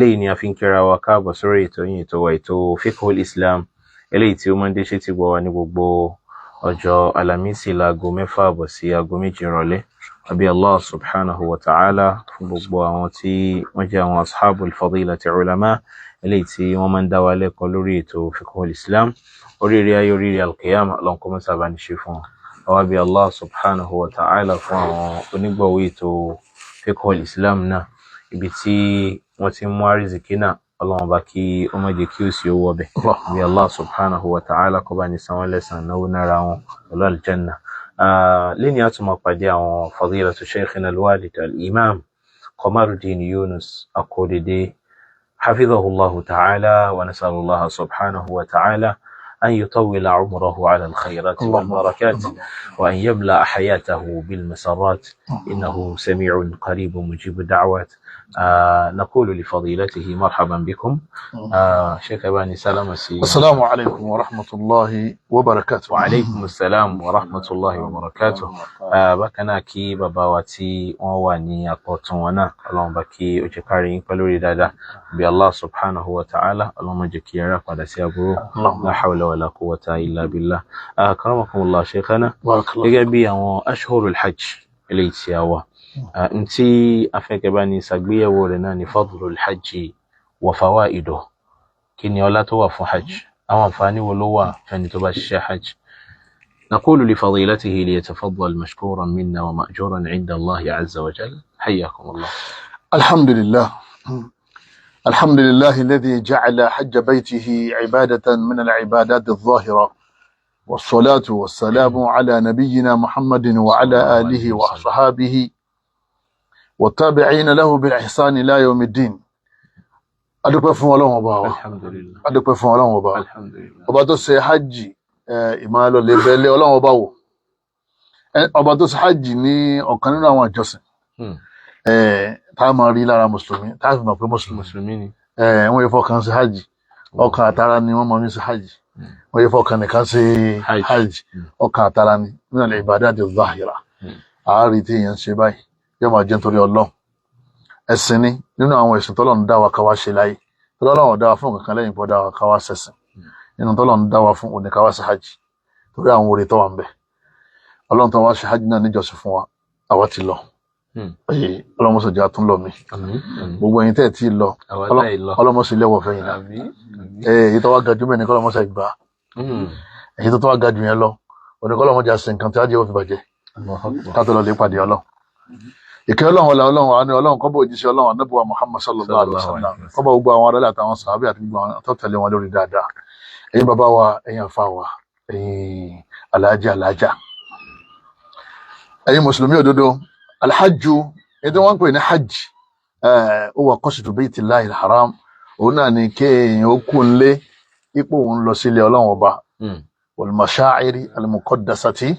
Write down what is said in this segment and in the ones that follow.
eléyìí ni a fi ń kíra wa káàbọ̀ sórí ètò yín ètò wa ètò Fiqhul Islam eléyìí tí ó máa ń dé sétí gbọ́ wa ní gbogbo ọjọ́ Àlàmísì láago 6:30 sí aago 7 ìrọ̀lẹ́. Àbí Allah subhanahu wa ta'ala fún gbogbo àwọn tí wọ́n jẹ́ àwọn ashabul fadilati ulama eléyìí tí wọ́n máa ń dá wa lẹ́kọ̀ọ́ lórí ètò Fiqhul Islam oríire ayé oríire alqiyama Ọlọ́run kó máa sábà ní ṣe fún wọn. Àwa bí Allah subhanahu wa ta'ala fún àwọn onígbọ̀wọ́ ètò Fiqhul Islam náà ibi tí wọ́n ti mú àrísìkí náà Ọlọ́run bá kí ó má jẹ́ kí ó sì owó ọbẹ̀ bí Allah subhanahu wa ta'ala kó bá ní san wọ́n lẹ́san náwó nára wọn pẹ̀lú aljanna. Lẹ́ni àtúmọ̀ pàdé àwọn fadilatu shaykhina alwalid al-imam Qamaruddin Yunus Akorede hafidhahullahu ta'ala wa nasallallahu subhanahu wa ta'ala أن يطول عمره على الخيرات والبركات وأن يملأ حياته بالمسرات إنه سميع قريب مجيب الدعوات. نقول لفضيلته مرحبا بكم شيخ أباني سلام السلام عليكم ورحمة الله وبركاته. وعليكم السلام ورحمة الله وبركاته. بكنا كي باباواتي وواني أقوتونا اللهم بكي أجكارين قلوري دادا بي الله سبحانه وتعالى اللهم جكي يراك ودسي أبو لا حول ولا قوة إلا بالله. كرمكم الله شيخنا يجبي أشهر الحج إليتي أوا انتي afẹ́kẹ́bání ṣàgbéyẹ̀wò rẹ̀ náà ni fadlul hajji wa fawaiduh kí ni ọlá tó wà fún hajj àwọn àǹfààní wo ló wà fẹ́ni tó bá ṣiṣẹ́ hajj. نقول لفضيلته ليتفضل مشكورا منا ومأجورا عند الله عز وجل. حياكم الله. الحمد لله الذي جعل حج بيته عبادة من العبادات الظاهرة والصلاة والسلام على نبينا محمد وعلى آله وصحابه والتابعين له بالإحسان إلى يوم الدين. adúpẹ́ fún Ọlọ́run Ọba wa alhamdulillah adúpẹ́ fún Ọlọ́run Ọba alhamdulillah Ọba tó ṣe hajj ìmáa lọ lè bẹ̀lẹ̀ Ọlọ́run Ọba wò ọba tó ṣe hajj ní ọ̀kan nínú àwọn ìjọsìn tá a máa rí lára mùsùlùmí tá a fi mọ̀ pé mùsùlùmí ni wọ́n yẹ fọkàn ṣe hajj ọkàn àtàrà ni wọ́n máa ń ṣe hajj wọ́n yẹ fọkàn nìkan ṣe hajj ọkàn àtàrà ni min al-ibadati adh-dhahira àárí tí èèyàn ṣe báyìí yóò máa jẹ́ nítorí Ọlọ́run ẹ̀sìn ni nínú àwọn ẹ̀sìn tọ́lọ́run dá wa ká wá ṣe láyé tọ́lọ́run dá wa fún kankan lẹ́yìn pọ́ dá wa ká wá ṣẹ̀sìn nínú tọ́lọ́run dá wa fún òní ká wá ṣe hajj torí àwọn oore tó wà ń bẹ Ọlọ́run tó wá ṣe hajj náà níjọsìn fún wa àwa ti lọ Ọlọ́run mọ́sọ̀ jẹ́ àtúnlọ mi gbogbo ẹ̀yin tẹ́ tí lọ Ọlọ́run mọ́sọ̀ lẹ́wọ̀ fẹ́yìn náà èyí tó wá ga jù mẹ́ni kọ́lọ́ mọ́sọ̀ ìgbà èyí tó wá ga jù yẹn lọ òní kọ́lọ́ mọ́jà sí nǹkan tí á jẹ́ òfin bàjẹ́ ká tó lọ lè pàdé Ọlọ́run. Ìkẹ́ Ọlọ́run ọlá Ọlọ́run àánú Ọlọ́run kó bá òjíṣẹ́ Ọlọ́run Ànábì wa Muhammad sallallahu alaihi wasallam kó bá gbogbo àwọn aráàlú àtàwọn sàhábì àti gbogbo àwọn tó tẹ̀lé wọn lórí dáadáa. Ẹ̀yin bàbá wa ẹ̀yin àfà wa ẹ̀yin alájà ẹ̀yin mùsùlùmí òdodo alhajju èdè wọn ń pè ní hajj ó wà qasdu baytillahi alharam òun náà ni kéèyàn ó kú nlé ipò òun lọ sílé Ọlọ́run ọba wal mashaa'iri al-muqaddasati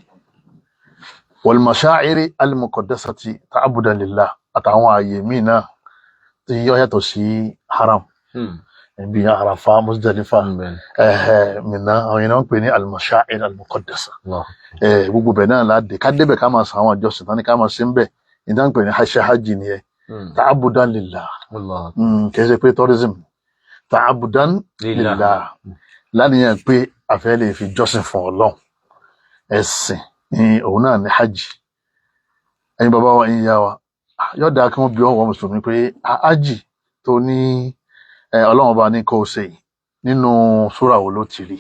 والمشاعر المقدسة تعبدا لله àtàwọn ààyè míì náà tí yó yàtọ̀ sí haram bí Àràfá Muzdalifa Mínà àwọn yẹn ń pè ní al-mashaa'ir al-muqaddasa gbogbo bẹ̀ náà láde ká débẹ̀ ká máa san àwọn ìjọsìn tán ní ká máa ṣe ń bẹ̀ ìdá ń pè ní hajj nìyẹn ta'abudan lillah kìí ṣe pé tourism ta'abudan lillah lánìyàn pé àfẹ́ lè fi jọ́sìn fún Ọlọ́run ẹ̀sìn ní òun náà ní hajj. Ẹ̀yin bàbá wa ẹ̀yin ìyá wa yóò dáa kí wọ́n bi ọwọ́ mùsùlùmí pé hajj tó ní Ọlọ́run ọba ní kó o ṣe nínú súra wo ló ti rí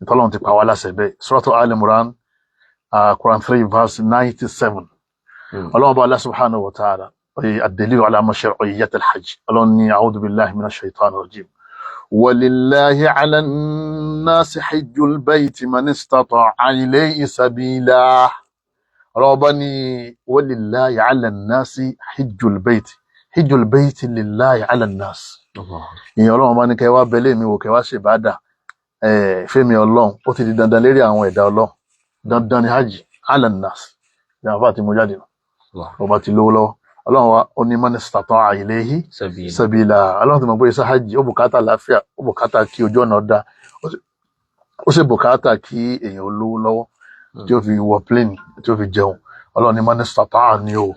ìtọ́lọ́run ti pa wá láṣẹ bẹ́ẹ̀ Suratu Al-Imran Quran 3 verse 97 Ọlọ́run ọba Allah subhanahu wa ta'ala ad-dalilu ala mashru'iyyati al-hajj Ọlọ́run ní a'udhu billahi minash shaitanir rajim ولله على الناس حج البيت من استطاع إليه سبيلا. ربني ولله على الناس حج البيت لله على الناس. ìyẹn Ọlọ́run bá ní kẹ́ wá bẹ̀lẹ̀ mi wò kẹ́ wá ṣe ìbádà fẹ́mi Ọlọ́run ó ti di dandan lérí àwọn ẹ̀dá Ọlọ́run dandan ni hajj ala الناس ní àfáà tí mo jáde ọba ti lówó lọ́wọ́ Ọlọ́run wa ó ní man istata'a ilayhi sabila Ọlọ́run tí mo bóyá hajj ó bùkátà láfíà ó bùkátà kí ojú ọ̀nà dá ó sì bùkátà kí èèyàn olówó lọ́wọ́ tí ó fi wọ plane tí ó fi jẹun Ọlọ́run ní man istata'a ni ó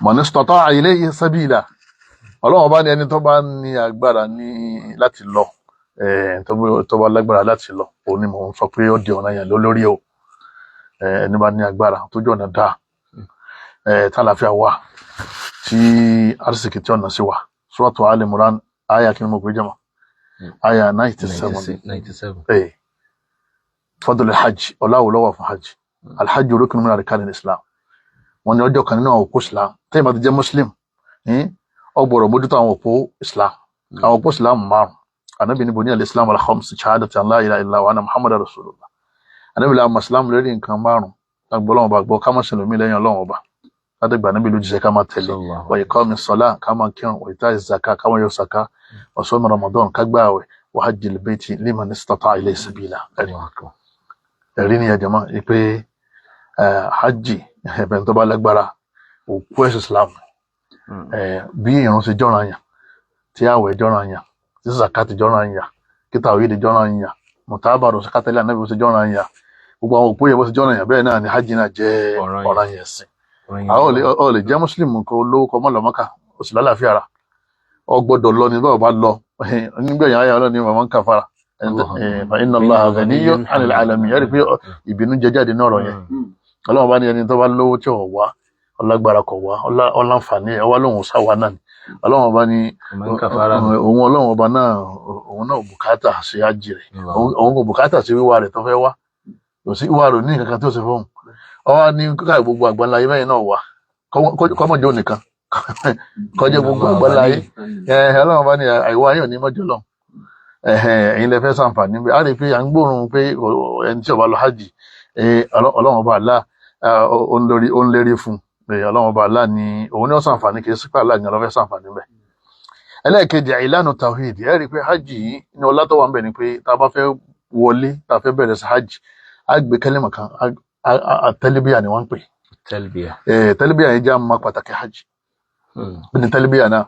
man istata'a ilayhi sabila Ọlọ́run bá ní ẹni tó bá ní agbára ní láti lọ tó bá lágbára láti lọ òun ni mò ń sọ pé ó di ọ̀ranyàn lórí o ẹni bá ní agbára tó jẹ́ ọ̀nà dáa tálàáfíà wà tí arísìkì tí ọ̀nà sí wà Suratu Ali Imran aya kí ni mo pè jẹ́ mọ́ aya 97 fadl al-hajj ọláwò lọ́wọ́ fún hajj al-hajj rukun min arkanil islam wọn ni ọjọ́ kan nínú àwọn òpó islam tẹ́yìn bá ti jẹ́ muslim ọgbọ̀rọ̀ mójútó àwọn òpó islam àwọn òpó islam márùn anábì níbo ní al-islam al-khams shahadati an la ilaha illallah wa anna muhammadar rasulullah anábì láàmà islam lórí nǹkan márùn agbọ́lọ́wọ́ bá gbọ́ ká má ṣe lómi lẹ́yìn ọlọ́wọ́ bá ládẹ́gbà níbi ló jíṣẹ́ ká máa tẹ̀lé wa iqamis salah ká máa kírun wa ita'iz zakah ká máa yọ saka wa sawm ramadan ká gbààwẹ̀ wa hajjil bayti liman istata'a ilayhi sabila ẹ̀rí ni ẹ̀jẹ̀ máa pé hajj ẹ̀bẹ̀ tó bá lágbára òkú ẹ̀sìn islam bí ìrun ṣe jọ́ràn yàn tí àwẹ̀ jọ́ràn yàn tí zakati jọ́ràn yàn kí tawhid jọ́ràn yàn mùtábàrò sakatẹ́lẹ̀ anábì ṣe jọ́ràn yàn gbogbo àwọn òpó yẹn bó ṣe jọ́ràn yàn bẹ́ẹ̀ náà ni hajj náà jẹ́ ọ̀ràn yẹn sìn àwọn ò lè jẹ́ muslim kó lówó kọ́ mọ́ lọ Mákà ó sì lálàáfíà ra ọ gbọ́dọ̀ lọ ní báwo bá lọ nígbẹ̀yìn ayé ọlọ́ni màmá ń kàfàrà fa inna Allaha ghaniyyun 'anil 'alamin yẹ́rì pé ìbínú jẹ jáde náà rọ̀ yẹn ọlọ́run bá ní ẹni tó bá lówó tí ò wá ọlágbára kọ̀ wá ọláǹfààní ọwá lóhun sáwà náà ni ọlọ́run bá ní òun ọlọ́run ọba náà òun náà bùkátà sí ájì rẹ̀ òun kò bùkátà sí wíwá rẹ̀ tó fẹ́ wá kò sí wíwá rẹ̀ ní nǹkan tó ṣe fóun ọwá ní káà gbogbo àgbáńláyé mẹ́rin náà wà kọ́mọ̀jọ́ nìkan kọjá gbogbo àgbáńláyé ọlọ́run bá ní àìwá yóò ní mọ́jọ́ lọ ẹ̀yin lẹ fẹ́ ṣàǹfààní bẹ́ẹ̀ á rí i pé à ń gbóòórùn pé ẹni tí ó bá lọ hajj ọlọ́run ọba àlá ó ń lérí fún ọlọ́run ọba àlá ni òun ní ó ṣàǹfààní kì í sí pé àlá ni ọlọ́fẹ́ ṣàǹfààní bẹ́ẹ̀. ẹlẹ́ẹ̀kejì ìlànà tawhid ẹ rí i pé hajj yìí ní ọlá tó wà ń bẹ̀ ni pé tá a bá fẹ́ wọlé tá a fẹ́ bẹ̀rẹ̀ sí hajj á gbé kẹ́lẹ́mà kan tẹ́líbíà ni wọ́n ń pè tẹ́líbíà yìí jẹ́ àmọ́ pàtàkì hajj ní tẹ́líbíà náà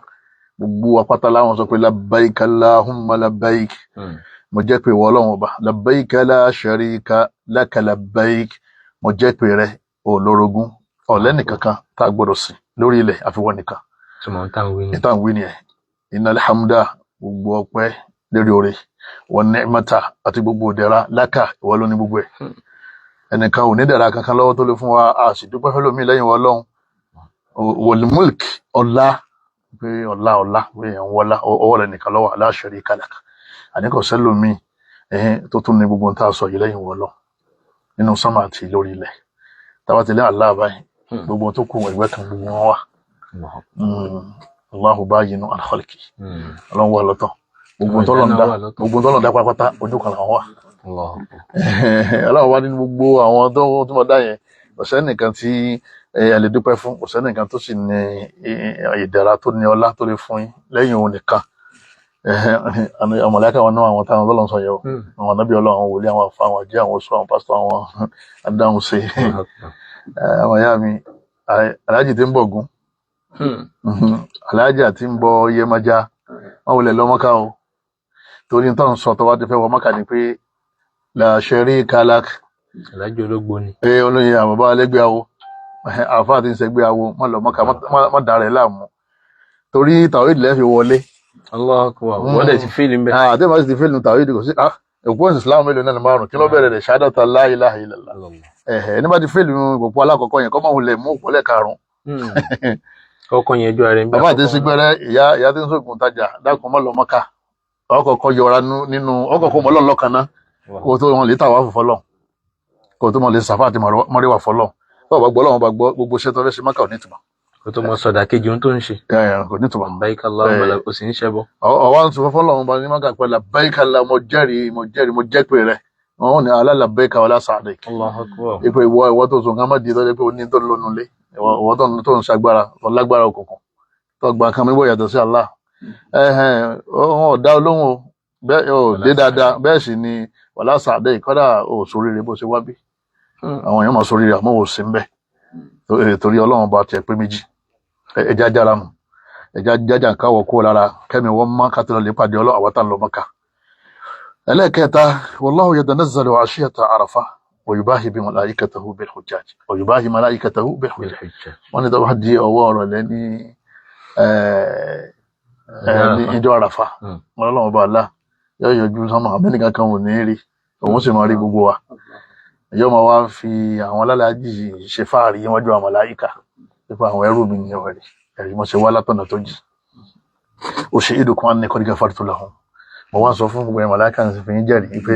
gbogbo apáta láwọn sọ pé labbaik Allahumma labbaik mo jẹ́ pé ìwọ Ọlọ́run ọba labbaik la sharika laka labbaik mo jẹ́ pé rẹ olórogún ọ̀lẹ́nì kankan tá a gbọ́dọ̀ sìn lórí ilẹ̀ àfiwọ́ nìkan ìtàn wí ni ẹ̀ innal hamda gbogbo ọpẹ́ lérí oore wan ni'mata àti gbogbo ìdẹ̀ra laka ìwọ ló ní gbogbo ẹ̀ ẹnìkan ò ní dẹ̀ra kankan lọ́wọ́ tó lè fún wa a sì dúpẹ́ fẹ́lómi lẹ́yìn Ọlọ́run wal mulk ọlá pé ọlá pé èèyàn wọlá ọwọ́ rẹ̀ nìkan lọ́wọ́ la sharika lak àníkọ̀ sẹ́lómi tó tún ní gbogbo tá a sọ yìí lẹ́yìn wọlọ́ nínú sánmà àti lórí ilẹ̀ tàbá ti lé Allah báyìí gbogbo tó kù ẹgbẹ́ kan gbogbo wọn wà Allahu bayyinu an khalqi ọlọ́run wà lọ́tọ̀ gbogbo tọ́lọ̀ dá pápátá ojú kan làwọn wà ọlọ́run wá nínú gbogbo àwọn tó mọ̀ dá yẹn ọ̀sẹ̀ nìkan tí ẹ lè dúpẹ́ fún ọ̀sẹ̀ nìkan tó sì ní ìdẹ̀ra tó ní ọlá tó lè fún yín lẹ́yìn òun nìkan àmọ̀lẹ́kà wọn náà àwọn táwọn ọlọ́run sọ yẹ o àwọn anábì ọlọ́run àwọn wòlíì àwọn afọ àwọn jẹ́ àwọn oṣù àwọn pásítọ̀ àwọn adáhùn ṣe àwọn ìyá mi aláàjì tí ń bọ̀ gún aláàjì àti ń bọ̀ Yemọja wọn wọlé lọ Mọ́kà o torí tó ń sọ tó wá ti fẹ́ wọ Mọ́kà ni pé la sharika lak aláàjì ológbò ni olóyè àbàbá alẹ́gbẹ́ awo àfáà tí ń sẹgbẹ́ awo má lọ Mọ́kà má dàrá ẹ̀ láàmú torí tàwọn ìdílé fi wọlé Allahu akbar wọ́n dẹ̀ ti fíìlì mbẹ́ àdébà sì ti fíìlì tàwídì kò sí òpó Islam mélòó náà márùn kí ló bẹ̀rẹ̀ rẹ̀ ṣahadatu la ilaha illallah ẹni bá ti fíìlì òpó alákọ̀ọ́kọ́ yẹn kọ́ máa wulẹ̀ mú òpó lẹ́ẹ̀karùn-ún kọ́kọ́ yẹn ju ara ẹ̀ ń bẹ́ bàbá àti sígbẹ́rẹ́ ìyá tí ń sóògùn tajà dákun mọ́ lọ Mọ́kà ọkọ̀ọ̀kọ̀ yọra nínú ọkọ̀ọ̀kọ̀ mọ́ lọ́nà lọ́kàn náà kó tó wọn lè tàwa fọlọ́ kó tó wọn lè sàfà àti mọ́ríwà fọlọ́ báwo bá gbọ́ lọ́wọ́ bá gbọ́ gbogbo iṣẹ́ tó fẹ́ ṣe Mọ́kà ò ní ìtumọ̀ kó tó mọ sọdà kejì ohun tó ń ṣe kò ní ìtumọ̀ labbaik Allahumma ó sì ń ṣẹbọ ọwọ́ ń sọ fọ́lọ́run bá ní Mọ́kà pé labbaik Allah mo jẹ́ pé rẹ̀ wọn ní ala labbaika wala sa'daik Allahu akbar ipò ìwọ tó sùn kan má di tọ́jú pé ó ní tó lónú lé ìwọ tó ń ṣagbára tó lágbára òkùnkùn tó gba kan mímọ́ yàtọ̀ sí Allah wọn ò dá olóhùn o bẹ́ẹ̀ ò dé dáadáa bẹ́ẹ̀ sì ni wala sa'daik kọ́dà ò sóríire bó ṣe wá bí àwọn èèyàn máa sóríire àmọ́ ò sí ń bẹ̀ torí Ọlọ́run bá tiẹ̀ pé méjì ẹja jára nù ẹja jájà káwọ̀ kó lára kẹ́mi wọ́n má kátó lè pàdé Ọlọ́run àwọn tá ń lọ Mọ́kà. ẹlẹ́ẹ̀kẹta wallahu yatanazzalu 'ashiyata Arafah wa yubahi bi malaikatihi bil hujjaj wa yubahi malaikatihi bil hujjaj wọ́n ní tó bá di ọwọ́ ọ̀rọ̀ lẹ́ ní ní ìjọ àràfà ọlọ́run ọba àlá yóò yọjú sánmà abẹ́nìkan kan ò ní rí òun sì máa rí gbogbo wa yóò máa wá fi àwọn alálàájì ṣe fáàrí wájú àwọn màláíkà nípa àwọn ẹrú mi ní ọ̀rẹ́ ẹ̀rí mo ṣe wá látọ̀nà tó jì ó ṣe ìdùnkún àní kọ́dígà fàrítù làwọn mo wá sọ fún gbogbo ẹ̀ màláíkà ń sì fi yín jẹ́rìí pé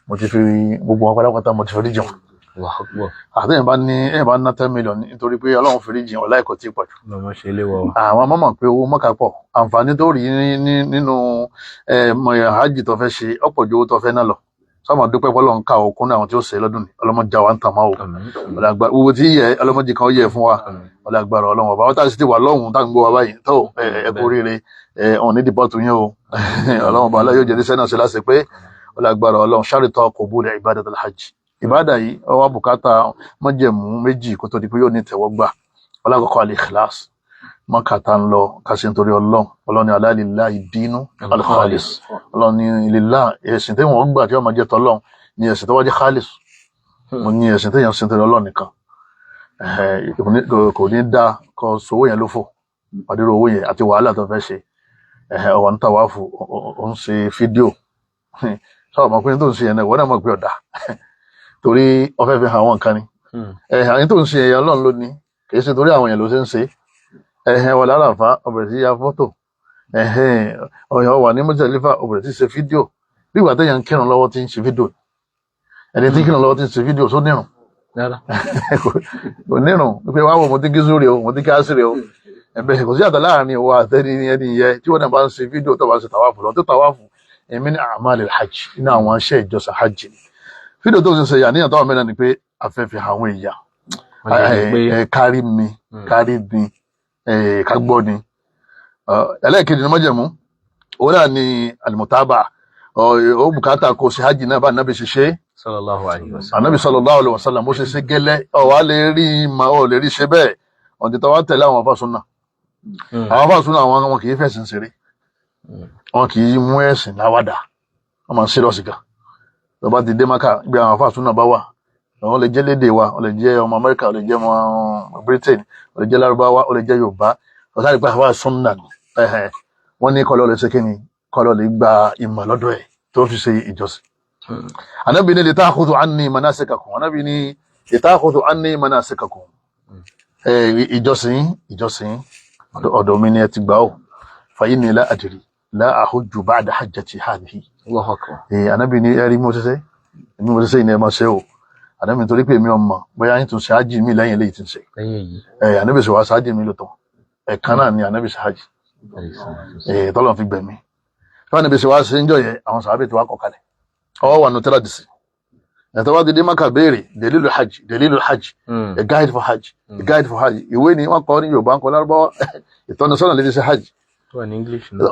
mo ti fi gbogbo wọn pátápátá mo ti fi rí jẹun àtẹ̀yìn bá ní ẹ̀ bá ná 10 million nítorí pé ọlọ́run fi rí jẹun ọ̀la ẹ̀kọ́ tí pọ̀ jù àwọn mọ́mọ́ pé owó mọ́ka pọ̀ àǹfààní tó rí nínú hajj tó fẹ́ ṣe ọ̀pọ̀ ju owó tó fẹ́ náà lọ sọ́mọ dúpẹ́ pọ́lọ́run ká òkun náà àwọn tí ó ṣe lọ́dún ní ọlọ́mọdé wa ń tàn máa wò owó tí yẹ ọlọ́mọdé kan yẹ fún wa ọlágbára ọlọ́run ọba wọ́n tá a sì ti wà lọ́hùn tá a ń gbọ́ wa báyìí tó ẹ̀kọ́ oríire ọ̀n ní dìbọ́tù yín o ọlọ́run ọba aláyọ̀ jẹ́ níṣẹ́ náà ṣe láṣẹ pé ọlágbára ọlọ́run ṣàrìtọ́ qabul ibadatul hajj ìbádà yìí ó wá bùkátà májẹ̀mú méjì kó tó di pé yóò ní tẹ̀wọ́gbà ọlákọ̀ọ́kọ́ al-ikhlas mọ́kàtà ń lọ kásì nítorí ọlọ́run ní ala lillahi dinu al-khalis ọlọ́run ní lillah ẹ̀sìn tí wọ́n gbà tí wọ́n máa jẹ́ tọ́lọ́run ní ẹ̀sìn tó wá jẹ́ khalis mo ní ẹ̀sìn tí yẹn sin torí ọlọ́run nìkan kò ní dá kọ sówó yẹn lófò àdúrà owó yẹn àti wàhálà tó fẹ́ ṣe ọ̀wà ní tàwáfù ó ń ṣe fídíò sọ̀rọ̀ mọ̀ pé tó ń ṣe yẹn náà ìwọ́n náà mọ̀ pé ọ̀dà torí ọfẹ́ fi hàn àwọn nǹkan ni àwọn tó ń ṣe ẹ̀yà ọlọ́run ló ní kìí ṣe torí àwọn èèyàn ló ṣe ń ṣe wà láràfá ọbẹ̀rẹ̀ sí ya fọ́tò ọ̀yàn wà ní Muzdalifa ọbẹ̀rẹ̀ sí ṣe fídíò bí ìgbà téèyàn ń kírun lọ́wọ́ tí ń ṣe fídíò ẹni tí kírun lọ́wọ́ tí ń ṣe fídíò só nírun kò nírun pé wá wò mo ti kí zúrì o mo ti kí ásírì o ẹ̀bẹ̀ kò sí àtà láàrin ìwọ àtẹ́ni ẹni yẹ tí wọ́n náà bá ń ṣe fídíò tó bá ń ṣe tàwáfù lọ tó tàwáfù èmi ní a'malil hajj nínú àwọn iṣẹ́ ìjọsìn hajj fídíò tó ń ṣe àníyàn táwọn mẹ́rin ni pé afẹ́fẹ́ àwọn èèyàn kárí mi kárí ni ká gbọ́ ni ẹlẹ́ẹ̀kejì ni májẹ̀mú òun náà ni al-mutaba ó bùkátà kó ṣe hajj náà bá nàbì ṣe ṣe ànábì sallallahu alaihi wasallam ó ṣe ṣe gẹ́lẹ́ ọ̀wá lè rí ma ọ̀ lè rí ṣe bẹ́ẹ̀ ọ̀dẹ̀ tó wá tẹ̀lé àwọn afásúnà àwọn afásúnà wọn kì í fẹ̀sìn ṣeré wọn kì í mú ẹ̀sìn láwàdà wọn máa ń ṣe lọ́sìkà tó bá ti dé Mákà bí àwọn afásúnà bá wà wọn lè jẹ́ lédè wa wọn lè jẹ́ ọmọ Amẹ́ríkà wọn lè jẹ́ ọmọ Britain wọn lè jẹ́ Lárúbáwá wọn lè jẹ́ Yorùbá ọ̀sán ìpá afásúnà wọn ní kọlọ́ lè ṣe kí ni kọlọ́ lè gba ìmọ̀ lọ́dọ̀ ẹ̀ tó fi ṣe ìjọsìn Ànábì ní litakhudhu anni manasikakum Ànábì ní litakhudhu anni manasikakum ìjọsìn ọ̀dọ̀ mi ni ẹ ti gbà ó fa inni la adri la ahujju ba'da hajjati hadhihi Ànábì ní ẹ̀rí mo ṣiṣẹ́ ìní ẹ máa ṣe o Ànábì torí pé mi ọmọ bóyá yín tún ṣe hajj mi lẹ́yìn eléyìí ti ń ṣe Ànábì ṣe wá ṣe hajj mi lóòótọ́ ẹ̀kan náà ni Ànábì ṣe hajj tọ́lọ̀ fi gbẹ̀mí fún Ànábì ṣe wá ṣe ń jọ yẹ àwọn sàábẹ̀ tí wá kọ̀ kalẹ̀ ọwọ́ wà nù tẹ́lá dìsí ẹ̀tọ́ wá dídí Mákà béèrè delilu hajj a guide for hajj ìwé ni wọ́n kọ́ ní Yorùbá ń kọ́ Lárúbáwá ìtọ́nisọ́nà lè fi ṣe hajj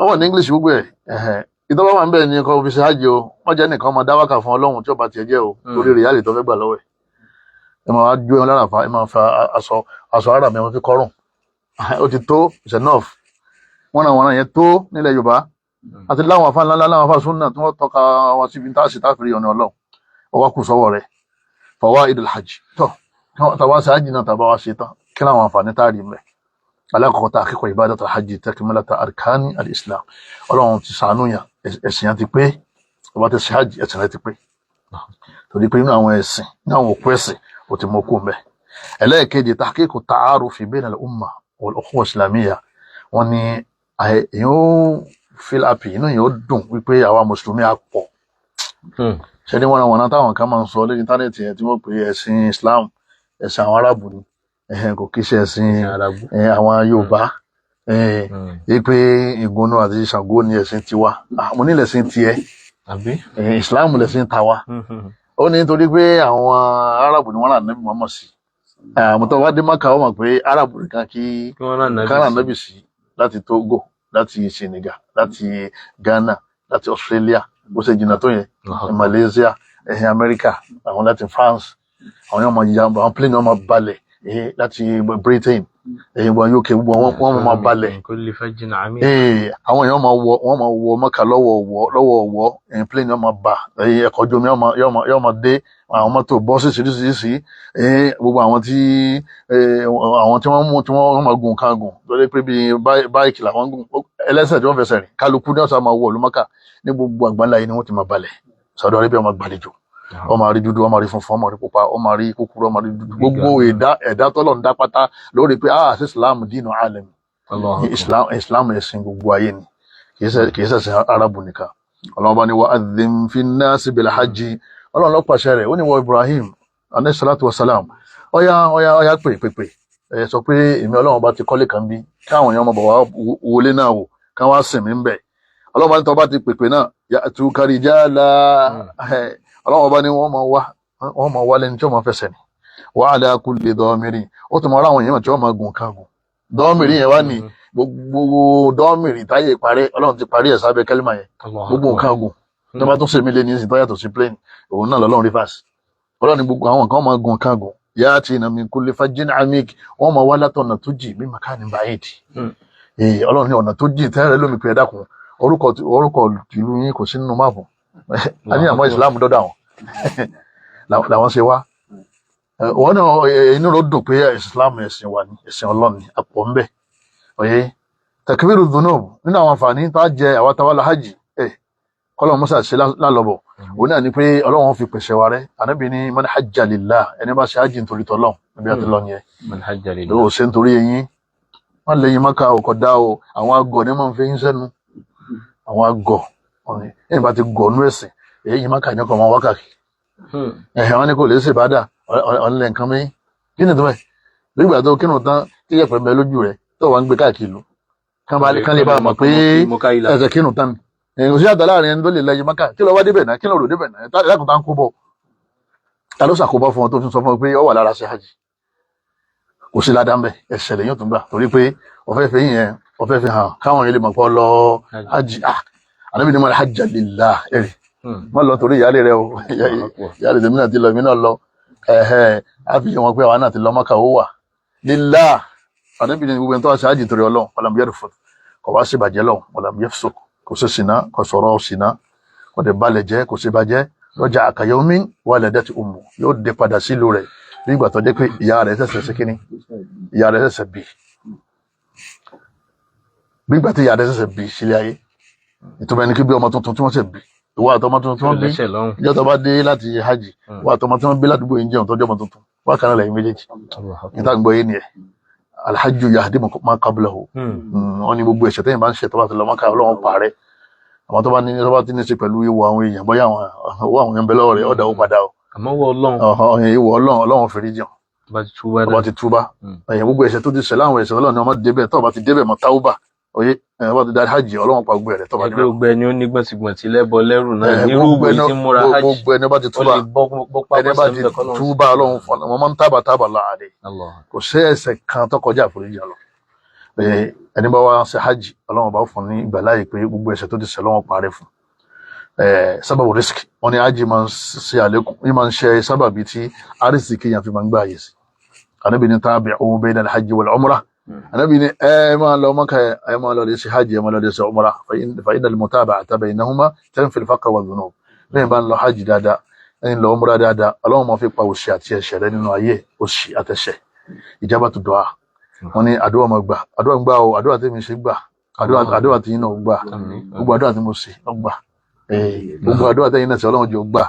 ọwọ́ ní English gbogbo ẹ̀ ìtọ́wọ́ wà ń bẹ̀ ní kọ́ fi ṣe hajj o wọ́n jẹ́ nìkan ọmọ dáwàkà fún Ọlọ́run tí ó bá tiẹ̀ jẹ́ o lórí rìálì tó fẹ́ gbà lọ́wọ́ ẹ̀ ẹ máa jó ẹ lára fa ẹ máa fa aṣọ ara mi wọn fi kọ́rùn ó ti tó it's enough wọ́n yẹn tó nílẹ̀ Yorùbá àti láwọn afá ńláńlá láwọn afá súnà tí wọ́n tọ́ka wọn síbi tá a sì táfìrí ọ̀nà Ọlọ́run ọwọ́ kù sọ́wọ́ rẹ̀ fawaidul hajj tó tàwa sí hajj náà tàbá wá ṣe tán kí láwọn àǹfààní táàrí mẹ́ alákọ̀ọ́kọ́ tá akẹ́kọ̀ọ́ ibadatul hajj takmilata arkani al-islam Ọlọ́run ti sàánú yàn ẹ̀sìn yẹn ti pé ọba ti ṣe hajj ẹ̀sìn rẹ̀ ti pé torí pé inú àwọn ẹ̀sìn ní àwọn òkú ẹ̀sìn ó ti mọ kú mẹ́ ẹlẹ́ẹ̀kejì tahqiqu ta'arufi bayna al-umma wal-ukhuwa al-islamiyya wọn ni èèyàn ó feel happy inú yẹn ó dùn wípé àwa mùsùlùmí á pọ̀ ṣe ní wọ́n táwọn kan máa ń sọ lórí íńtánẹ́ẹ̀tì yẹn tí wọ́n pè ẹ̀sìn Islam ẹ̀sìn àwọn arábù ni kò kí ṣe ẹ̀sìn àwọn Yorùbá pé ìgúnnú àti Ṣàngó ni ẹ̀sìn tiwa mo ní lẹ̀sìn tiẹ̀ Islam lẹ̀sìn tàwa ó ní nítorí pé àwọn arábù ni wọ́n rà Nábì Muhammad sí àmọ́tọ́ wá dé Mákà ó mọ̀ pé arábù nìkan kí kánà Nábì sí láti Togo láti Senegal láti Ghana láti Australia bó ṣe jìnnà tó yẹn Malaysia America àwọn láti France àwọn yóò máa ya àwọn plane wọn máa balẹ̀ láti Britain wọn UK gbogbo wọn máa balẹ̀ àwọn èèyàn wọn máa wọ Mẹ́kà lọ́wọ́ plane yóò máa bà ẹ̀kọ́ ojú omi yóò máa dé àwọn mọ́tò bọ́ọ̀sì síríṣiríṣi gbogbo àwọn tí wọ́n máa gun nǹkan gùn lórí pé bíi báìkì làwọn gùn ẹlẹ́sẹ̀ tí wọ́n fẹsẹ̀ rìn kálukú ní ọ̀sán máa wọ ìlú Mẹ́kà ní gbogbo àgbáńlá yìí ni wọ́n ti máa balẹ̀ Saudi Arabia máa gbàlejò wọ́n máa rí dúdú wọ́n máa rí funfun wọ́n máa rí pupa wọ́n máa rí kúkúrú wọ́n máa rí dúdú gbogbo ẹ̀dá tọ́lọ̀ ń dá pátá lórí pé sí Islam dínú alẹ́mi Islam ẹ̀sìn gbogbo ayé ni kìí ṣẹ̀sìn Arabu nìkan Ọlọ́run bá ní wa adhim fin nasi bil hajji Ọlọ́run ló pàṣẹ rẹ̀ ó ní wọ Ibrahim alayhi salatu wa salam ọya pè sọ pé èmi Ọlọ́run bá ti kọ́lé kan bí káwọn èèyàn máa bọ̀ wá wọlé náà wò káwọn á sìn mí ń bẹ̀ Ọlọ́run bá ní tọ́ bá ti pèpè náà ya'tuka rijala Ọlọ́run bá ní wọ́n máa wá lẹ́ni tí wọ́n máa fẹsẹ̀ ní wa ala kulli damirin ó tún máa ráwọn èèyàn tí wọ́n máa gùn kan gùn dọ́mìrì yẹn wá ní gbogbo dọ́mìrì táyé parẹ́ Ọlọ́run ti parí ẹ̀ sábẹ́ kẹ́límà yẹn gbogbo nǹkan gùn tó bá tún ṣe mí lé ní ìsìn tó yàtọ̀ sí plane òun náà lọ́lọ́run rivers Ọlọ́run ní gbogbo àwọn nǹkan máa gùn kan gùn yatina min kulli fajjin amik wọ́n máa wá látọ̀nà tó jì bí makanin ba'id Ọlọ́run ní ọ̀nà tó jì tẹ́rẹ̀ lómi pé ẹ̀dàkùn orúkọ ìlú yín kò sí nínú máàpù a ní àmọ́ ìsìlámù dọ́dọ̀ àwọn làwọn ṣe wá wọn náà inú ló dùn pé ìsìlámù ẹ̀sìn wa ni ẹ̀sìn Ọlọ́run ni àpọ̀ ń bẹ̀ ọ̀yẹ́ takbiru dhunub nínú àwọn àǹfààní tá a jẹ àwọn tawala hajj kọ́lọ̀ mọ́sá ṣe lálọ́bọ̀ òun náà ni pé Ọlọ́run fi pèsè wa rẹ̀ Ànábì ní man hajja lillah ẹni bá ṣe hajj nítorí tọ́lọ́ níbi àti lọ yẹn ló ṣe nítorí eyín wọ́n lè yín Mákà ọkọ̀ dá o àwọn agọ̀ ní máa ń fi yín sẹ́nu àwọn agọ̀ ẹ̀yìn bá ti gọ̀ nú ẹ̀sìn èyí yín Mákà ní ọkọ̀ wọn wákàkì wọn ní kò lè ṣe ìbádà ọ̀nlẹ̀ nǹkan mi kí ni tó bẹ̀ nígbà tó kírun tán tí yẹ̀pẹ̀ mẹ́ lójú rẹ̀ tó wà ń gbé káàkiri lù kán lè bá mọ̀ pé ẹ̀sẹ̀ kírun tán ni èèyàn sí àtà láàrin ẹni tó lè lẹ́yìn Mákà kí lọ wá débẹ̀ náà kí lọ rò débẹ̀ náà lákùn tá ń kó bọ̀ ta ló ṣàkóbọ̀ fún ọ tó fi sọ fún ọ pé ọ wà lára ṣe hajj kò sí ládàá mbẹ ẹsẹ̀ lẹ́yìn tó ń gbà torí pé ọ̀fẹ́ fi yẹn ọ̀fẹ́ fi hàn káwọn yẹn lè mọ̀ pé ọ lọ hajj Ànábì ní man hajja lillah ẹ̀rì wọ́n lọ torí ìyáálé rẹ o ìyáálé tèmi náà ti lọ èmi náà lọ á fi wọn pé àwọn náà ti lọ Mákà ó wà lillah Ànábì ní gbogbo ẹni tó wá ṣe hajj torí Ọlọ́run walam yarfut kò wá sí ìbàjẹ́ lọ́wọ́ walam yafsuq kò sí ṣìnà kò sọ̀rọ̀ ṣìnà kò dé balẹ̀ jẹ́ kò sí bàjẹ́ raja'a ka yawmin waladati ummu yóò dé padà sílùú rẹ̀ nígbà tó jẹ́ pé ìyá rẹ̀ ṣẹ̀ṣẹ̀ sí kíní ìyá rẹ̀ ṣẹ̀ṣẹ̀ bí nígbà tí ìyá rẹ̀ ṣẹ̀ṣẹ̀ bí sílé ayé ìtumọ̀ ẹni kí bí ọmọ tuntun tí wọ́n ṣẹ̀ bí ìwọ àtọmọ tuntun tí wọ́n bí ìjọ tó bá dé láti hajj ìwọ àtọmọ tí wọ́n bí ládùúgbò yìí jẹun tọ́jú ọmọ tuntun wọ́n kàn án lẹ́yìn méjèèjì níta gbọ́ yé nìyẹn alhajju yahdimu ma qablahu wọ́n ní gbogbo ẹ̀ṣẹ̀ tẹ́yìn bá ń ṣe tó bá ti lọ Mákà Ọlọ́run parẹ́ àwọn tó bá ti ní ṣe pẹ̀lú ìwọ àwọn èèyàn bóyá àwọn èèyàn bẹ́lọ́ rẹ̀ ọ̀dà ó padà o àmọ́ wọ Ọlọ́run ìwọ Ọlọ́run fèrè jẹun tó bá ti túbá ẹ̀yìn gbogbo ẹ̀ṣẹ̀ tó ti ṣẹ̀ láwọn ẹ̀ṣẹ̀ Ọlọ́run ni wọ́n débẹ̀ tó bá ti débẹ̀ mọ́ táwùbà oyé wọ́n ti darí hajj Ọlọ́run pa gbogbo ẹ̀rẹ̀ tó bá débẹ̀. gbogbo ẹni ó ní gbọ̀ntìgbọ̀ntì lẹ́bọ lẹ́rù náà nírú ìwé tí ń múra hajj gbogbo ẹni bá ti túbá Ọlọ́run fún wọn máa ń tábà láàdé kò sí ẹ̀ṣẹ̀ kan tó kọjá àforíjì lọ ẹni bá wá ṣe hajj Ọlọ́run bá fún ní ìgbàláyè pé gbogbo ẹ̀ṣẹ̀ tó ti ṣẹ̀ lọ́wọ́ parẹ́ fún sábàbù risk wọn ni hajj máa ń ṣe àlékún ní máa ń ṣe sábàbí tí arísìkí yàn fi máa ń gbà yẹ sí Ànábì ní tabi'u bayna al-hajj wal-umrah Ànábì ní ẹ máa lọ Mákà ẹ máa lọ lè ṣe hajj ẹ máa lọ lè ṣe umrah fa inna al-mutaba'ata baynahuma tanfi al-faqra wadh-dhunub lẹ́yìn bá ń lọ hajj dáadáa ẹni lọ umrah dáadáa Ọlọ́run máa fi pa òṣì àti ẹ̀ṣẹ̀ rẹ nínú ayé òṣì àtẹ̀ṣẹ̀ ijabatu du'a wọn ní àdúrà máa gbà àdúrà ń gbà o àdúrà tí mi ṣe gbà àdúrà tí yín náà gbà gbogbo àdúrà tí mo ṣe gbà gbogbo àdúrà tí yín náà ṣe Ọlọ́run jẹ́ gbà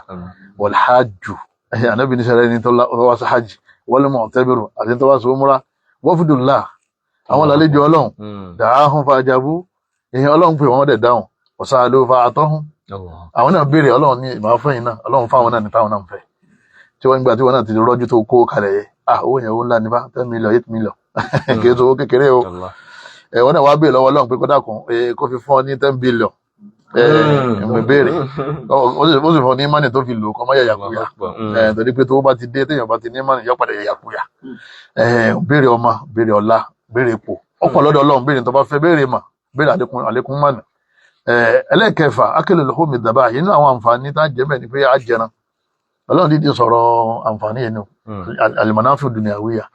wal hajju Ànábì ní sẹ́rẹ́ ní tó wá sí hajj wal mu'tabiru àti tó wá sí umrah wafdullah àwọn làlejò Ọlọ́run da'ahum fa'ajabu èèyàn Ọlọ́run pé wọ́n dẹ̀ dáhùn wasalu fa'atahum àwọn náà béèrè Ọlọ́run ní ìmọ̀ fún yín náà Ọlọ́run fáwọn náà ní táwọn náà ń fẹ́ tí wọ́n gbà tí wọ́n náà ti rọ́jú tó kó kalẹ̀ yẹ owó yẹn owó ńlá ní bá 10 million 8 million kìí tó owó kékeré o wọ́n náà wá béèrè lọ́wọ́ Ọlọ́run pé kódà kan kó fi fún ọ ní 10 billion ẹ̀mí béèrè ó sì fún ọ ní mánì tó fi lò kọ́ mọ́ yàyàkúyà torí pé tó bá ti dé téèyàn bá ti ní mánì yọ padà yàyàkúyà béèrè ọmọ béèrè ọlá béèrè ipò ọ̀pọ̀ lọ́dọ̀ Ọlọ́run béèrè tó bá fẹ́ béèrè mà béèrè àlékún mánì ẹlẹ́ẹ̀kẹfà akélè lóhùnmí dàbà yìí nínú àwọn àǹfààní tá a jẹ́ bẹ́ẹ̀ ni pé a jẹran ọlọ́run dídí sọ̀rọ̀ àǹfààní ẹnu al-manafi'u dunyawiyya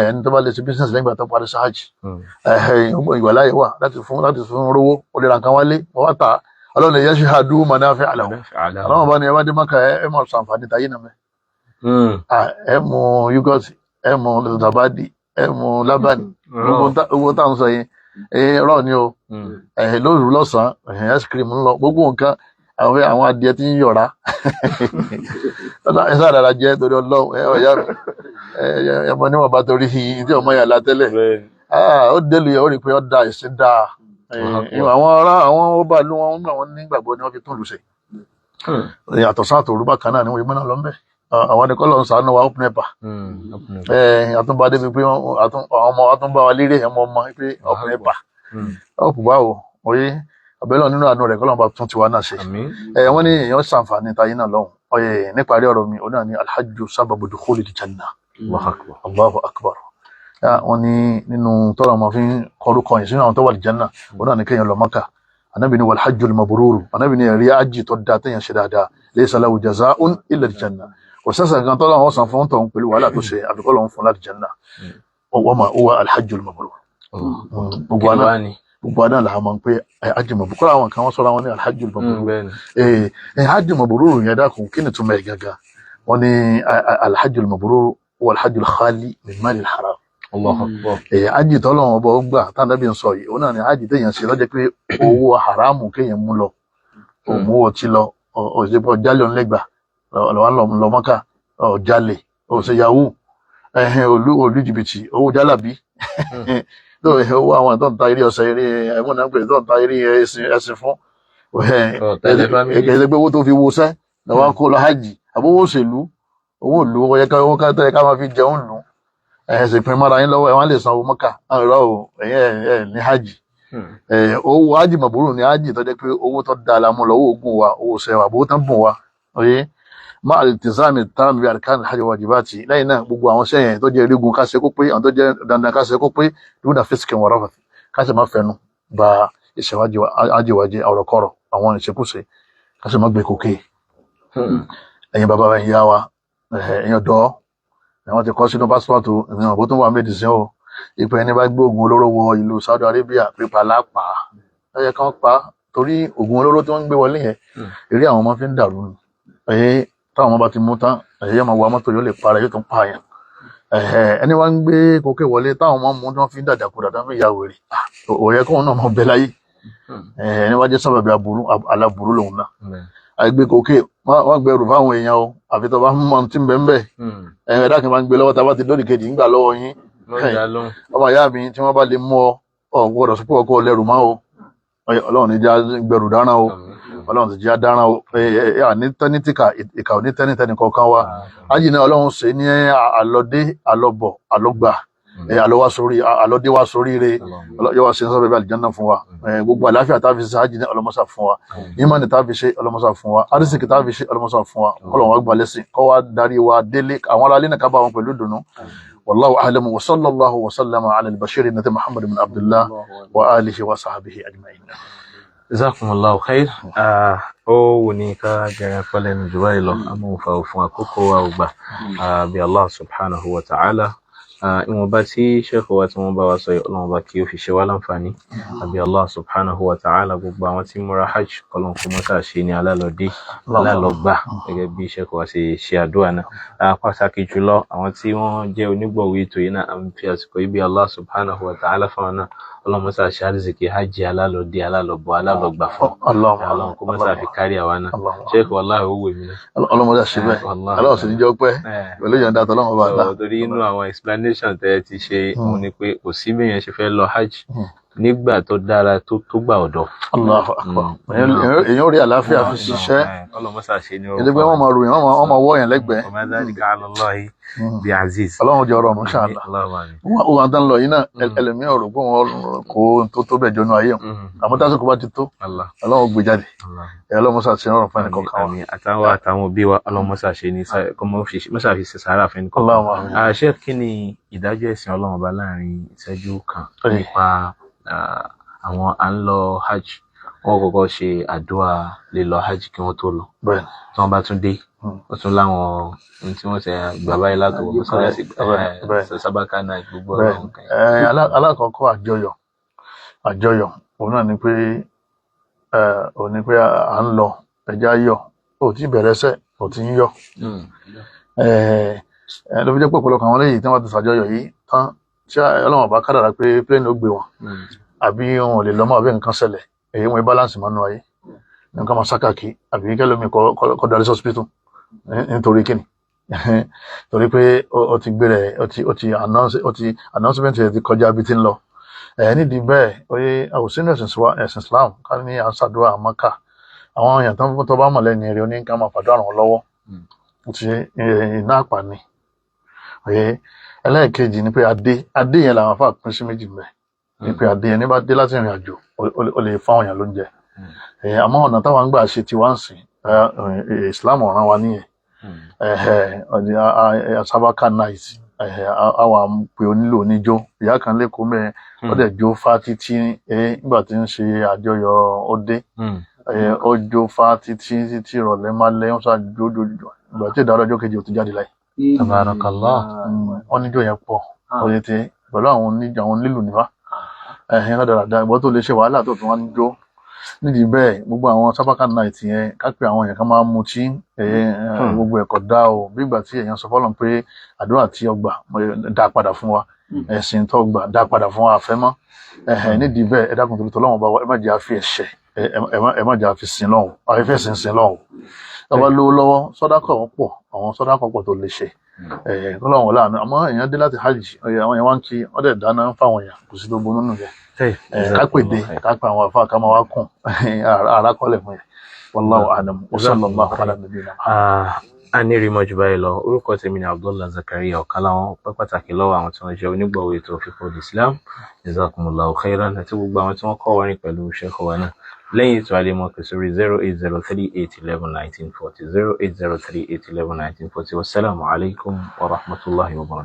ẹni tó bá lè ṣe business lẹ́gbàá tó parí sáájì ìgbàláyé wà láti fún rówó ó lè ra nǹkan wálé wọ́n wá tà ọlọ́run lè yashhadu manafi'a lahu ọlọ́run bá ní ẹ bá dé Mákà ẹ máa sọ àǹfààní tayé náà mẹ́ ẹ mú yúgọ̀tì ẹ mú zabadi ẹ mú lábàní owó táwọn sọ yẹn rọ ni o lóru lọ́sàn-án ice cream ń lọ gbogbo nǹkan àwọn adìẹ tí ń yọ̀ra ẹ sáà dára jẹ́ torí ọlọ́run ọ̀yá ẹmọ níwọ̀n bá torí tí ọmọ yàrá tẹ́lẹ̀ ó délù yẹ ó rí i pé ó da ìsìn dáa àwọn ọba ìlú wọn nígbà wọn nígbàgbọ́ ni wọ́n fi tún lù ṣe àtọ̀sán àtòrú bákan náà ni wọ́n yìí mọ́nà lọ́nbẹ̀ àwọn ẹni kọ́lọ̀ ń sàánú wa open epa àtúnbá débi pé àwọn ọmọ àtúnbá wa lérè ẹmọ ọmọ pé open epa ọ̀pù báwo oyé ọ̀bẹ̀lọ́ nínú àánú rẹ̀ kọ́lọ̀ bá tún tiwa náà ṣe wọ́n ní èèyàn ṣàǹfààní tayé náà lọ́hùn níparí ọ̀rọ̀ mi òun náà ní alhajju sábàbù dukhulil janna Allahu akbar wọ́n ní nínú tọ́lọ̀ ọmọ fi ń kọrúkọ yìí sínú àwọn tó wà lìjánà òun náà ní kéèyàn lọ Mákà anábì ní walhajjul mabruru anábì ní ẹ̀rí ájì tó dáa téèyàn ṣe dáadáa laysa lahu jaza'un illa aljanna kò sẹ́sẹ̀ kan tọ́lọ̀ wọn san fún tọ̀hún pẹ̀lú wàhálà tó ṣe àbíkọ́ lọ́hún fún láti janna wa ma huwa alhajjul mabrur gbogbo àná làwọn máa ń pé ájì mabrur kọ́ra àwọn kan wọ́n sọ́ra wọn ní alhajjul mabrur ájì mabrur yẹn dákun kí ni túmọ̀ ẹ̀ gàgà wọ́n ní alhajjul mabrur huwa alhajjul khali min malil haram ájì tọ́lọ́wọ́n ọba ó gbà tánàbí ń sọ yìí òun náà ni ájì téèyàn ṣe lọ́jọ́ pé owó haramu kéèyàn mú lọ òmú ọtí lọ òṣèpọ̀ jálẹ̀ ọ̀nlẹ́gbà lọ Mákà ọ̀jálẹ̀ òṣèyàwó olú jìbìtì owó jálàbí owó àwọn tó ń ta eré ọ̀sẹ̀ eré ẹ̀wọ̀n náà pè tó ń ta eré ẹ̀sìn fún ẹgbẹ́ owó tó fi wọṣẹ́ lọ́wọ́ kó lọ hajj àbówó òṣèlú owó ìlú owó ká máa fi jẹun lù ẹ̀sìn pin mọ́ra yín lọ́wọ́ ẹ̀wọ̀n lè san owó Mákà àrùrọ̀ ò ẹ̀yẹ ní hajj owó hajj mọ̀bùrù ní hajj tó jẹ́ pé owó tó dáa la mú lọ owó ogun wa owó sẹ́wà àbówó tán bùn wa oyé má al-iltizami tam bi arkan al-hajj wajibati lẹ́yìn náà gbogbo àwọn sẹ́yìn tó jẹ́ erigun ká ṣe kó pé àwọn tó jẹ́ dandan ká ṣe kó pé dúdà fiskin wa rafath ká ṣe má fẹnu ba ìṣèwájú ajéwájé ọ̀rọ̀kọ̀rọ̀ àwọn ìṣekúṣe ká ṣe má gbé kókè ẹ̀yin bàbá wa ìyá wa ẹ̀yin ọ̀dọ́ àwọn ti kọ́ sínú pásítọ̀tù ìrìnà bó tún wà méjìsín o ipò ẹni bá gbé oògùn olóró wọ ìlú Saudi Arabia pípa lápá ẹyẹ kan pa torí oògùn olóró tí wọ́n ń gbé wọlé yẹn eré àwọn ọmọ fi ń dàrú ni ẹyẹ táwọn ọmọ bá ti mú tán ẹyẹ yóò máa wa mọ́tò yóò lè para yóò tún pààyàn ẹni wá ń gbé kókè wọlé táwọn ọmọ mú tí wọ́n fi ń dàdàkudà tí wọ́n fi ya wèrè òye kóun náà mọ bẹ láyé ẹni wá jẹ́ sábàbí aláburú lòun náà àìgbé kókè wọ́n gbẹrù fáwọn èèyàn o àfi tó bá mọ tí ń bẹ ń bẹ ẹ̀dá kan máa ń gbé lọ́wọ́ tá a bá ti lórí kejì ń gbà lọ́wọ́ yín ọmọ ìyá mi tí wọ́n bá lè mú ọ gbọ́dọ̀ sọ pé ọkọ lẹ́rù máa o Ọlọ́run ní já gbẹrù dáràn o Ọlọ́run ti já dáràn o ní tẹ́nítìkà ìkà òní tẹ́nítẹ́nì kọ̀ọ̀kan wa ájì náà Ọlọ́run ṣe ní àlọ́dé àlọ́bọ̀ àlọ́gbà àlọ́dé wá sórí rẹ̀ yóò wá sí sọ́bẹ̀ bí àlìjánná fún wa gbogbo àláfíà tá a fi ṣe ájì ní ọlọ́mọ́sà fún wa ìmánì tá a fi ṣe ọlọ́mọ́sà fún wa arísìkì tá a fi ṣe ọlọ́mọ́sà fún wa kọ́lọ̀ wọn gbà lẹ́sìn kọ́ wa darí wa délé àwọn ará lẹ́nà kábà wọn pẹ̀lú dùnú wallahu a'lam wa sallallahu wa sallama ala al-bashir nabi Muhammad bin Abdullah wa alihi wa sahbihi ajma'in. Jazakumullahu khair. Ó wù ní ká gẹ̀rẹ́ pẹ́lẹ́nu jù báyìí lọ àmọ́ òfà òfin àkókò wa ò gbà bí Allah subhanahu wa ta'ala ìwọ̀nba tí sheikh wa tí wọ́n bá wa sọ Ọlọ́run bá kí ó fi ṣe wá láǹfààní àbí Allah subhanahu wa ta'ala gbogbo àwọn tí múra hajj Ọlọ́run kó mọ́sá ṣe ní alálọ́dé alálọ́gbà gẹ́gẹ́ bí sheikh wa ṣe àdúrà náà pàtàkì jùlọ àwọn tí wọ́n jẹ́ onígbọ̀wé ètò yìí náà àmì fi àsìkò yìí bí Allah subhanahu wa ta'ala fáwọn náà Ọlọ́run mọ́sá ṣe àrísìkí hajj alálọ́dé alálọ́bọ̀ alálọ́gbà fún Ọlọ́run kó mọ́sá fi kárí àwa náà sheikh wallahi owó èmi náà Ọlọ́run mọ́sá ṣe bẹ́ẹ̀ Ọlọ́run sì ní jọ pẹ́ pẹ̀lú ìyọ̀ǹda Ọlọ́run bá dá torí inú àwọn explanation tẹ́ ti ṣe òun ni pé kò sí bí èèyàn ṣe fẹ́ lọ hajj nígbà tó dára tó gbà ọ̀dọ̀. Allahu Akbar. Èèyàn rí àlàáfíà fi ṣiṣẹ́ ọlọ́mọsá ṣe ní ẹni pé wọ́n máa ròyìn wọ́n máa wọ́ yẹn lẹ́gbẹ̀ẹ́. ọmọ dhalika ala Allahi bi aziz. Ọlọ́run jẹ́ ọ̀rọ̀ ọ̀run ṣáàlà. Wọ́n wà tán lọ yìí náà ẹlòmíì ọ̀rọ̀ pé wọ́n kó tó bẹ̀ jọnu ayé wọn àmọ́ tásìkò bá ti tó Ọlọ́run gbé jáde ọlọ́mọsá ṣe rọrùn fún ẹnìkan kan wa. àtàwọn òbí wa ọlọ́mọsá ṣe ní mọ́sá fi ṣe sàárà fún ẹnìkan kan. àṣẹ kí ni ìdájọ́ ẹ̀sìn Ọlọ́run ọba láàrin ìṣẹ́jú kan nípa àwọn à ń lọ hajj wọ́n kọ́kọ́ ṣe àdúrà lílọ hajj kí wọ́n tó lọ. bẹ́ẹ̀ tí wọ́n bá tún dé ó tún láwọn ohun tí wọ́n ṣe bàbá yìí látò wọ́n mọ́sálásí sábàkà náà gbogbo ọ̀rọ̀ nǹkan yìí. alákọ̀ọ́kọ́ àjọyọ̀ òun náà ni pé à ń lọ ẹja yọ̀ ó ti bẹ̀rẹ̀ sẹ́ ó ti ń yọ̀ ló fi jẹ́ pé ọ̀pọ̀lọpọ̀ àwọn lẹ́yìn tí wọ́n ti ṣàjọyọ̀ yìí tán tí ọlọ́wọ̀n bá kádàrá pé plane ó gbé wọn àbí wọn ò lè lọ́mọ àbí nǹkan ṣẹlẹ̀ èyí wọn balance mọ́nú ayé nǹkan máa sákàkí àbí kẹlòmíì kọ́ darí hospital nítorí kíni torí pé ó ti gbé rẹ̀ ó ti announcement rẹ̀ ti kọjá bí ti ń lọ nídìí bẹ́ẹ̀ oye àwòsínú ẹ̀sìn Islam ká ní àṣàdúrà Mákà àwọn èèyàn tó bá mọ̀ lẹ́ni eré oníkan máa fàdúrà ràn wọ́n lọ́wọ́ ti iná àpàní ẹlẹ́ẹ̀kejì ni pé adé yẹn làwọn afá pín sí méjì mẹ́ ni pé adé yẹn ní bá dé láti ìrìn àjò ó lè fáwọn èèyàn lóúnjẹ àmọ́ ọ̀nà táwọn ń gbà ṣe ti wá ń sìn Islam ọ̀ràn wa nìyẹn sábàkà night àwọn pé onílò oníjó ìyá kan lẹ́kọ̀ọ́ mẹ́rin ó dẹ̀ jó fá títí nígbà tí ń ṣe àjọyọ̀ ó dé ó jó fá títí ìrọ̀lẹ́ má lẹ́ wọ́n ṣàjó ìgbà tí ìdárọ̀ ọjọ́ kejì ò ti jáde láì. Tabarakallah. wọ́n níjó yẹn pọ̀ oye tí pẹ̀lú àwọn onílù níwá dáadáa ìgbọ́ tó lè ṣe wàhálà tó tún wá níjó nídìí bẹ́ẹ̀ gbogbo àwọn sábàkà night yẹn kápẹ́ àwọn èèyàn kan máa ń mutí gbogbo ẹ̀kọ́ dá o bí ìgbà tí èèyàn sọ fọ́lọ́n pé àdúrà tí ọgbà dá padà fún wa ẹ̀sìn tó gbà dá padà fún wa àfẹ́mọ́ nídìí bẹ́ẹ̀ ẹ dákun torí tọ́lọ́wọ́n bá wa ẹ má jẹ́ àfi ẹ̀ṣẹ̀ ẹ má jẹ́ àfi sin lọ́hùn àfẹ́fẹ́ sin lọ́hùn tọ́ba lówó lọ́wọ́ sọ́dákọ̀ pọ̀ àwọn sọ́dákọ̀ pọ̀ tó lè ṣe tọ́lọ́wọ́n láàánú àmọ́ èèyàn dé láti hajj àwọn èèyàn wá ń kí wọ́n dẹ̀ dáná fáwọn èèyàn kò sí tó bonú nù yẹn kápèdé kápè àwọn àfáà ká máa wá kùn àràkọlẹ̀ fún yẹn wallahu a'lam wa sallallahu ala nabiyyina. a ní rí mọ́jú báyìí lọ orúkọ tèmi ni Abdullah Zakaria ọ̀kan láwọn pẹ́ pàtàkì lọ́wọ́ àwọn tí wọ́n jẹ́ onígbọ̀wọ́ ètò Fiqhul Islam jazakumullahu khairan àti gbogbo àwọn tí wọ́n kọ́ wọrin pẹ̀lú sheikh wa náà lẹ́yìn ètò àlèmọ́ kẹsìrì 08038111940 08038111940 wassalamu alaikum wa rahmatullahi wa barakatuh.